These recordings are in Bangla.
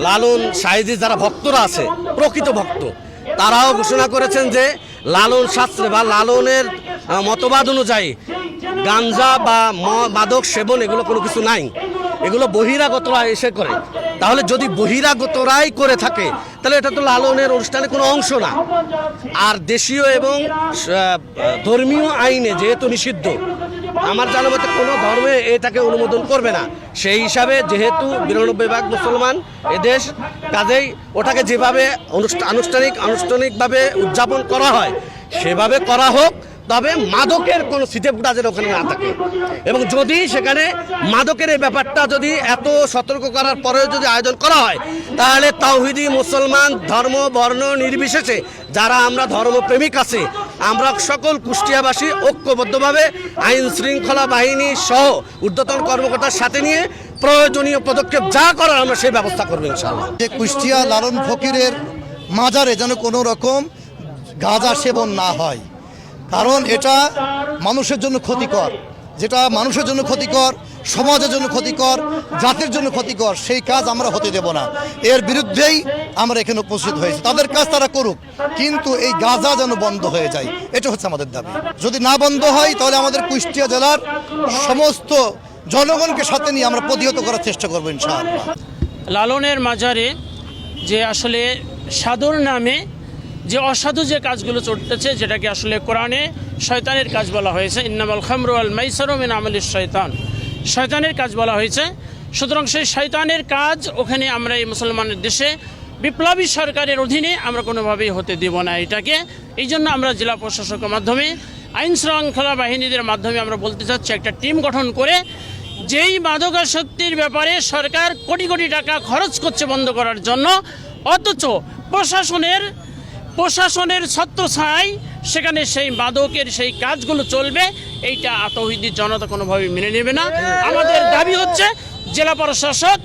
লালন সাইজি যারা ভক্তরা আছে, প্রকৃত ভক্ত, তারাও ঘোষণা করেছেন যে লালন শাস্ত্রে বা লালনের মতবাদ অনুযায়ী গাঞ্জা বা মাদক সেবন এগুলো কোনো কিছু নাই, এগুলো বহিরাগতরা এসে করে। তাহলে যদি বহিরাগতরাই করে থাকে তাহলে এটা তো লালনের অনুষ্ঠানের কোনো অংশ না। আর দেশীয় এবং ধর্মীয় আইনে যেহেতু নিষিদ্ধ, আমার জানা মতে কোনো ধর্মে এটাকে অনুমোদন করবে না। সেই হিসাবে যেহেতু 92% মুসলমান এদেশ, কাজেই ওটাকে যেভাবে আনুষ্ঠানিকভাবে উদযাপন করা হয় সেভাবে করা হোক, তবে মাদকের কোনো সিটেপুটা যেন ওখানে না থাকে। এবং যদি সেখানে মাদকের এই ব্যাপারটা যদি এত সতর্ক করার পরেও যদি আয়োজন করা হয়, তাহলে তাওহিদি মুসলমান ধর্ম বর্ণ নির্বিশেষে যারা আমরা ধর্মপ্রেমিক আছি, আমরা সকল কুষ্টিয়াবাসী ঐক্যবদ্ধভাবে আইন শৃঙ্খলা বাহিনী সহ ঊর্ধ্বতন কর্মকর্তার সাথে নিয়ে প্রয়োজনীয় পদক্ষেপ যা করার আমরা সেই ব্যবস্থা করবো ইনশাআল্লাহ। যে কুষ্টিয়া লালন ফকিরের মাজারে যেন কোনো রকম গাঁজা সেবন না হয়, কারণ এটা মানুষের জন্য ক্ষতিকর। যেটা মানুষের জন্য ক্ষতিকর, সমাজের জন্য ক্ষতিকর, জাতির জন্য ক্ষতিকর, সেই কাজ আমরা হতে দেব না। এর বিরুদ্ধেই আমরা এখানে উপস্থিত হয়েছি। তাদের কাজ তারা করুক, কিন্তু এই গাঁজা যেন বন্ধ হয়ে যায়, এটা হচ্ছে আমাদের দাবি। যদি না বন্ধ হয় তাহলে আমাদের কুষ্টিয়া জেলার সমস্ত জনগণকে সাথে নিয়ে আমরা প্রতিহত করার চেষ্টা করবো ইনশাআল্লাহ। লালনের মাজারে যে আসলে সাধুর নামে যে অসাধু যে কাজগুলো চলতেছে, যেটাকে আসলে কোরআনে শয়তানের কাজ বলা হয়েছে, ইন্নামাল খামরু ওয়াল মাইসারু মিন আমালিশ শয়তান, শয়তানের কাজ বলা হয়েছে। সুতরাং সেই শয়তানের কাজ ওখানে আমরা এই মুসলমানের দেশে বিপ্লবী সরকারের অধীনে আমরা কোনোভাবেই হতে দেব না এটাকে। এই জন্য আমরা জেলা প্রশাসকের মাধ্যমে আইন শৃঙ্খলা বাহিনীদের মাধ্যমে আমরা বলতে চাচ্ছি, একটা টিম গঠন করে যেই মাদকাসক্তির ব্যাপারে সরকার কোটি কোটি টাকা খরচ করছে বন্ধ করার জন্য, অথচ প্রশাসনের ছত্রছায়ায় সেখানে সেই মাদকের সেই কাজগুলো চলবে, এইটা তৌহিদি জনতা কোনোভাবেই মেনে নেবে না। আমাদের দাবি হচ্ছে জেলা প্রশাসক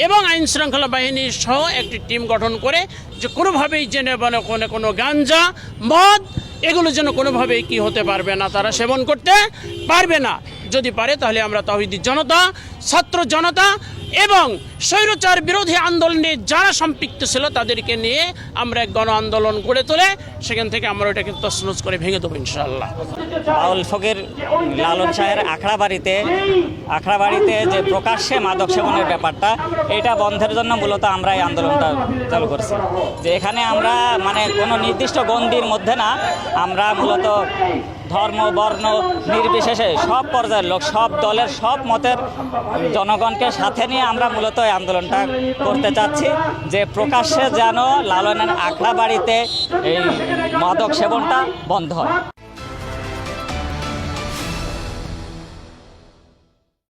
এবং আইন শৃঙ্খলা বাহিনী সহ একটি টিম গঠন করে যে কোনোভাবেই জেনে কোনো গাঞ্জা মদ এগুলো যেন কোনোভাবেই কি হতে পারবে না, তারা সেবন করতে পারবে না। যদি পারে তাহলে আমরা তাওহীদি জনতা, ছাত্র জনতা এবং স্বৈরাচার বিরোধী আন্দোলনে যারা সম্পৃক্ত ছিল তাদেরকে নিয়ে আমরা এক গণ আন্দোলন গড়ে তোলে সেখান থেকে আমরা ওটাকে তছনছ করে ভেঙে দেবো ইনশাআল্লাহ। বাউল ফকির লালন শাহের আখড়াবাড়িতে যে প্রকাশ্যে মাদক সেবনের ব্যাপারটা, এটা বন্ধের জন্য মূলত আমরা এই আন্দোলনটা চালু করছি। যে এখানে আমরা মানে কোনো নির্দিষ্ট গণ্ডির মধ্যে না, আমরা মূলত ধর্ম বর্ণ নির্বিশেষে সব পর্যায়ের লোক, সব দলের সব মতের জনগণকে সাথে নিয়ে আমরা মূলত এই আন্দোলনটা করতে চাচ্ছি, যে প্রকাশ্যে যেন লালনের আখড়া বাড়িতে এই মাদক সেবনটা বন্ধ হয়।